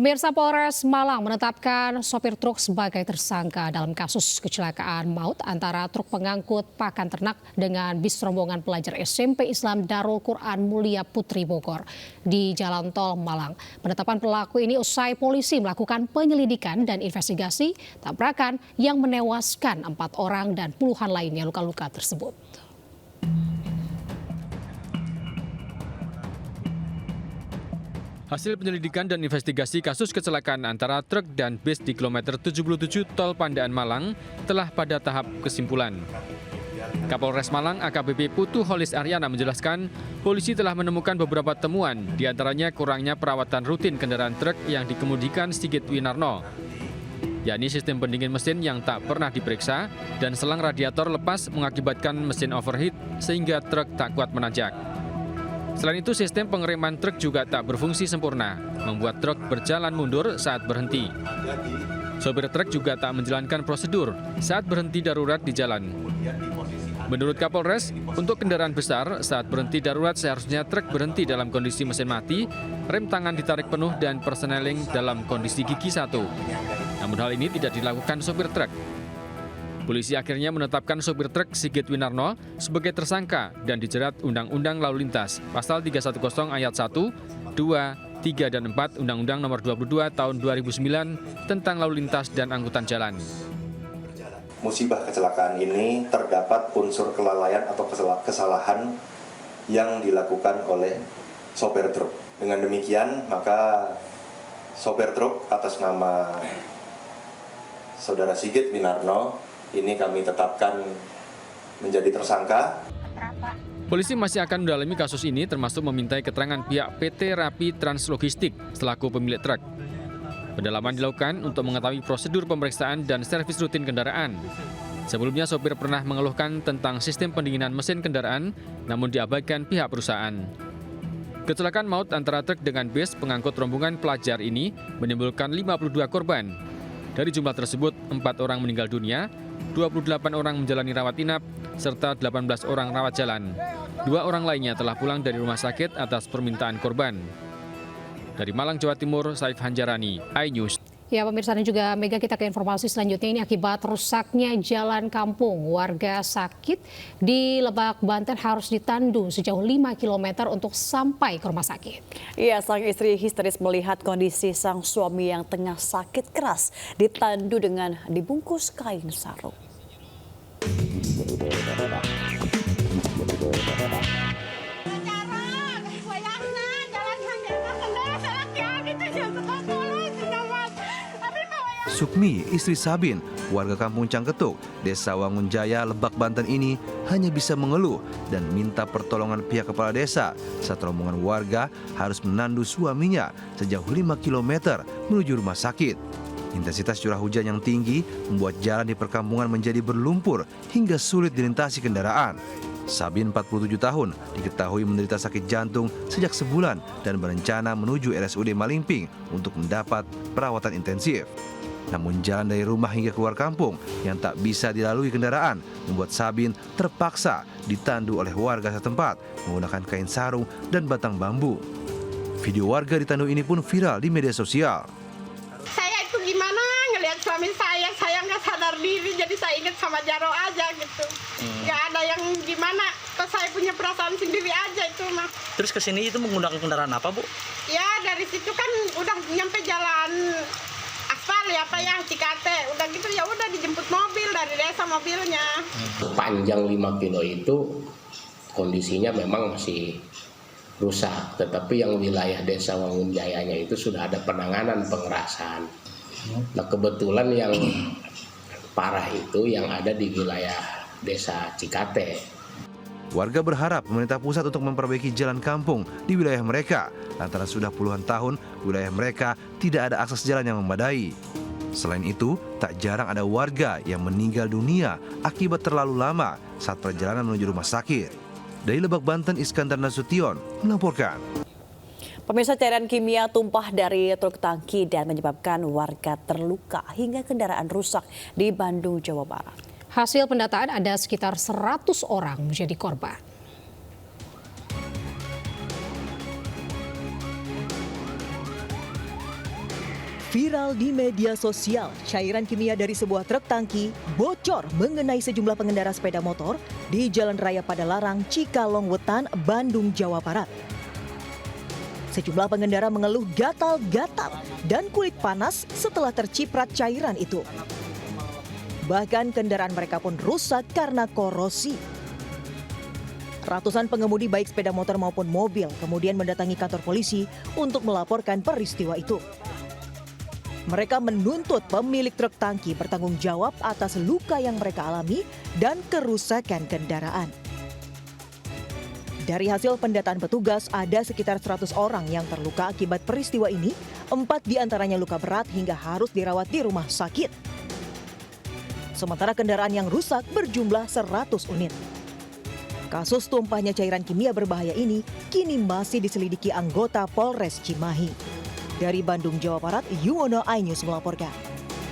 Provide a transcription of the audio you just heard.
Pemirsa, Polres Malang menetapkan sopir truk sebagai tersangka dalam kasus kecelakaan maut antara truk pengangkut pakan ternak dengan bis rombongan pelajar SMP Islam Darul Quran Mulia Putri Bogor di Jalan Tol Malang. Penetapan pelaku ini usai polisi melakukan penyelidikan dan investigasi tabrakan yang menewaskan 4 orang dan puluhan lainnya luka-luka tersebut. Hasil penyelidikan dan investigasi kasus kecelakaan antara truk dan bis di kilometer 77 Tol Pandaan Malang telah pada tahap kesimpulan. Kapolres Malang AKBP Putu Holis Aryana menjelaskan, polisi telah menemukan beberapa temuan, diantaranya kurangnya perawatan rutin kendaraan truk yang dikemudikan Sigit Winarno, yakni sistem pendingin mesin yang tak pernah diperiksa dan selang radiator lepas mengakibatkan mesin overheat sehingga truk tak kuat menanjak. Selain itu, sistem pengereman truk juga tak berfungsi sempurna, membuat truk berjalan mundur saat berhenti. Sopir truk juga tak menjalankan prosedur saat berhenti darurat di jalan. Menurut Kapolres, untuk kendaraan besar, saat berhenti darurat seharusnya truk berhenti dalam kondisi mesin mati, rem tangan ditarik penuh dan persneling dalam kondisi gigi 1. Namun hal ini tidak dilakukan sopir truk. Polisi akhirnya menetapkan sopir truk Sigit Winarno sebagai tersangka dan dijerat Undang-Undang Lalu Lintas Pasal 310 Ayat 1, 2, 3, dan 4 Undang-Undang Nomor 22 Tahun 2009 tentang Lalu Lintas dan Angkutan Jalan. Musibah kecelakaan ini terdapat unsur kelalaian atau kesalahan yang dilakukan oleh sopir truk. Dengan demikian, maka sopir truk atas nama Saudara Sigit Winarno ini kami tetapkan menjadi tersangka. Polisi masih akan mendalami kasus ini termasuk memintai keterangan pihak PT Rapi Translogistik selaku pemilik truk. Pendalaman dilakukan untuk mengetahui prosedur pemeriksaan dan servis rutin kendaraan. Sebelumnya sopir pernah mengeluhkan tentang sistem pendinginan mesin kendaraan, namun diabaikan pihak perusahaan. Kecelakaan maut antara truk dengan bis pengangkut rombongan pelajar ini menimbulkan 52 korban. Dari jumlah tersebut, 4 orang meninggal dunia, 28 orang menjalani rawat inap, serta 18 orang rawat jalan. 2 orang lainnya telah pulang dari rumah sakit atas permintaan korban. Dari Malang, Jawa Timur, Saif Hanjarani, iNews. Ya, pemirsa dan juga Mega, kita ke informasi selanjutnya. Ini akibat rusaknya jalan kampung. Warga sakit di Lebak, Banten harus ditandu sejauh 5 km untuk sampai ke rumah sakit. Iya, sang istri histeris melihat kondisi sang suami yang tengah sakit keras ditandu dengan dibungkus kain sarung. Sukmi, istri Sabin, warga kampung Cangketuk, Desa Wangunjaya, Lebak, Banten ini hanya bisa mengeluh dan minta pertolongan pihak kepala desa saat rombongan warga harus menandu suaminya sejauh 5 km menuju rumah sakit. Intensitas curah hujan yang tinggi membuat jalan di perkampungan menjadi berlumpur hingga sulit dilintasi kendaraan. Sabin, 47 tahun, diketahui menderita sakit jantung sejak sebulan dan berencana menuju RSUD Malingping untuk mendapat perawatan intensif. Namun jalan dari rumah hingga keluar kampung yang tak bisa dilalui kendaraan membuat Sabin terpaksa ditandu oleh warga setempat menggunakan kain sarung dan batang bambu. Video warga ditandu ini pun viral di media sosial. Saya itu gimana ngelihat suami saya nggak sadar diri, jadi saya ingat sama Jaro aja gitu. Nggak ada yang gimana, saya punya perasaan sendiri aja itu mah. Terus kesini itu menggunakan kendaraan apa, Bu? Ya dari situ kan udah nyampe jalan aspal ya Pak ya, Cikate. Udah gitu ya udah dijemput mobil dari desa mobilnya. Panjang 5 kilo itu kondisinya memang masih rusak, tetapi yang wilayah Desa Wangunjayanya itu sudah ada penanganan pengerasan. Nah, kebetulan yang parah itu yang ada di wilayah Desa Cikate. Warga berharap pemerintah pusat untuk memperbaiki jalan kampung di wilayah mereka, lantaran sudah puluhan tahun wilayah mereka tidak ada akses jalan yang memadai. Selain itu, tak jarang ada warga yang meninggal dunia akibat terlalu lama saat perjalanan menuju rumah sakit. Dari Lebak, Banten, Iskandar Nasution melaporkan. Pemirsa, cairan kimia tumpah dari truk tangki dan menyebabkan warga terluka hingga kendaraan rusak di Bandung, Jawa Barat. Hasil pendataan ada sekitar 100 orang menjadi korban. Viral di media sosial, cairan kimia dari sebuah truk tangki bocor mengenai sejumlah pengendara sepeda motor di Jalan Raya Padalarang, Cikalong Wetan, Bandung, Jawa Barat. Sejumlah pengendara mengeluh gatal-gatal dan kulit panas setelah terciprat cairan itu. Bahkan kendaraan mereka pun rusak karena korosi. Ratusan pengemudi baik sepeda motor maupun mobil kemudian mendatangi kantor polisi untuk melaporkan peristiwa itu. Mereka menuntut pemilik truk tangki bertanggung jawab atas luka yang mereka alami dan kerusakan kendaraan. Dari hasil pendataan petugas, ada sekitar 100 orang yang terluka akibat peristiwa ini, 4 diantaranya luka berat hingga harus dirawat di rumah sakit. Sementara kendaraan yang rusak berjumlah 100 unit. Kasus tumpahnya cairan kimia berbahaya ini kini masih diselidiki anggota Polres Cimahi. Dari Bandung, Jawa Barat, Yuwono iNews melaporkan.